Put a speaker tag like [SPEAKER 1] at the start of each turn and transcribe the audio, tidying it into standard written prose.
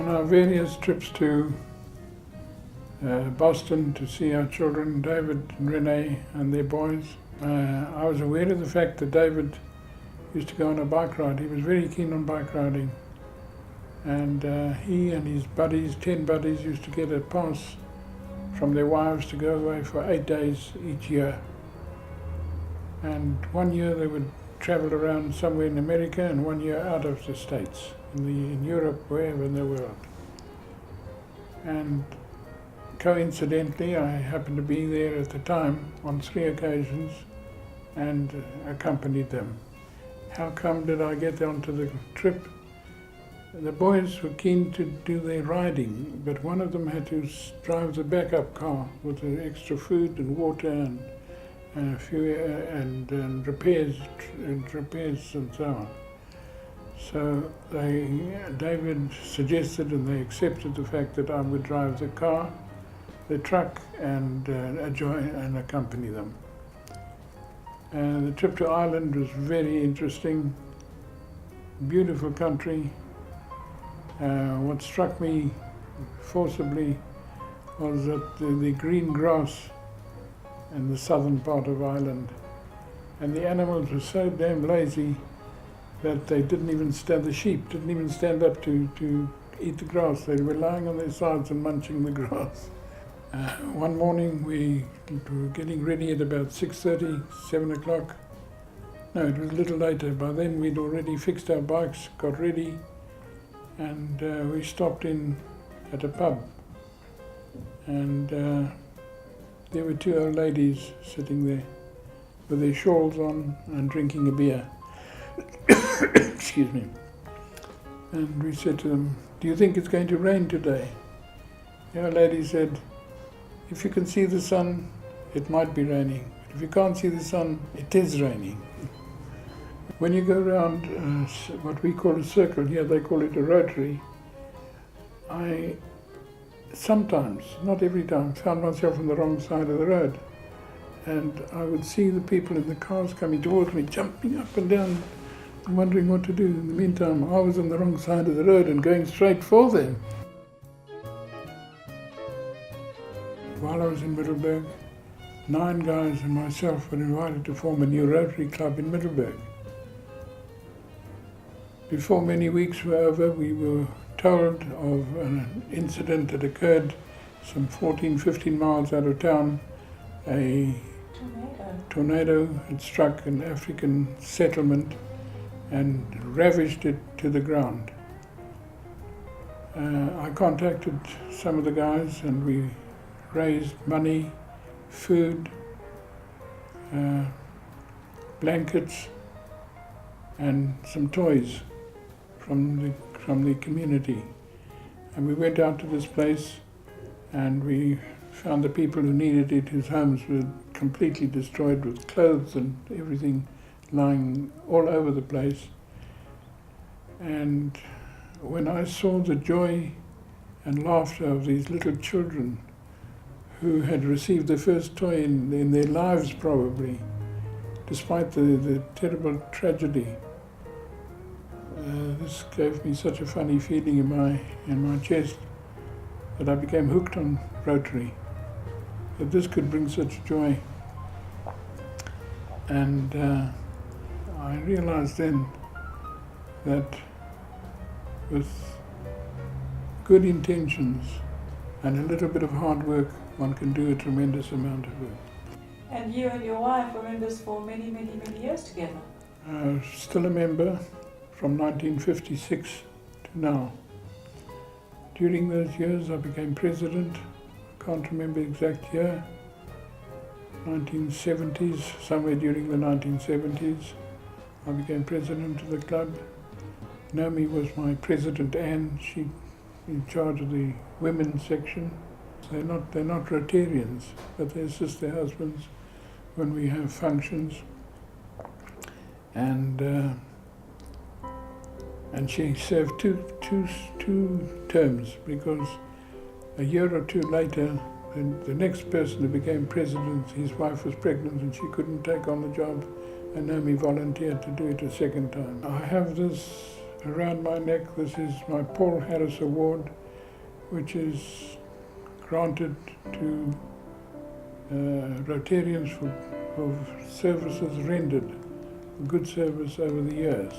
[SPEAKER 1] On our various trips to Boston to see our children, David and Renee and their boys, I was aware of the fact that David used to go on a bike ride. He was very keen on bike riding. And he and his buddies, 10 buddies, used to get a pass from their wives to go away for 8 days each year. And one year they would travel around somewhere in America and one year out of the States, in Europe, wherever in the world. And coincidentally, I happened to be there at the time on 3 occasions and accompanied them. How come did I get onto the trip? The boys were keen to do their riding, but one of them had to drive the backup car with the extra food and water and a few and repairs and so on. So David suggested and they accepted the fact that I would drive the car, the truck, and accompany them. The trip to Ireland was very interesting, beautiful country. What struck me forcibly was that the green grass in the southern part of Ireland, and the animals were so damn lazy that they didn't even stand, the sheep didn't even stand up to eat the grass. They were lying on their sides and munching the grass. One morning we were getting ready at about 6:30, 7 o'clock. No, it was a little later. By then we'd already fixed our bikes, got ready, and we stopped in at a pub. And there were 2 old ladies sitting there with their shawls on and drinking a beer. Excuse me. And we said to them, "Do you think it's going to rain today?" The old lady said, "If you can see the sun, it might be raining. But if you can't see the sun, it is raining." When you go around what we call a circle, here they call it a rotary, I sometimes, not every time, found myself on the wrong side of the road. And I would see the people in the cars coming towards me, jumping up and down, and wondering what to do. In the meantime, I was on the wrong side of the road and going straight for them. While I was in Middelburg, 9 guys and myself were invited to form a new Rotary Club in Middelburg. Before many weeks were over, we were told of an incident that occurred some 14, 15 miles out of town. A tornado had struck an African settlement and ravaged it to the ground. I contacted some of the guys and we raised money, food, blankets, and some toys from the community. And we went out to this place and we found the people who needed it, whose homes were completely destroyed with clothes and everything lying all over the place. And when I saw the joy and laughter of these little children who had received their first toy in their lives probably, despite the terrible tragedy, this gave me such a funny feeling in my chest that I became hooked on Rotary, that this could bring such joy. And I realized then that with good intentions and a little bit of hard work, one can do a tremendous amount of work.
[SPEAKER 2] And you and your wife were members for many, many, many years together?
[SPEAKER 1] Still a member from 1956 to now. During those years I became president. I can't remember the exact year. 1970s, somewhere during the 1970s, I became president of the club. Naomi was my president and she in charge of the women's section. They're not Rotarians, but they assist their husbands when we have functions. And she served two terms, because a year or 2 later, the next person who became president, his wife was pregnant and she couldn't take on the job, and Naomi volunteered to do it a second time. I have this around my neck, this is my Paul Harris Award, which is granted to Rotarians for services rendered, good service over the years.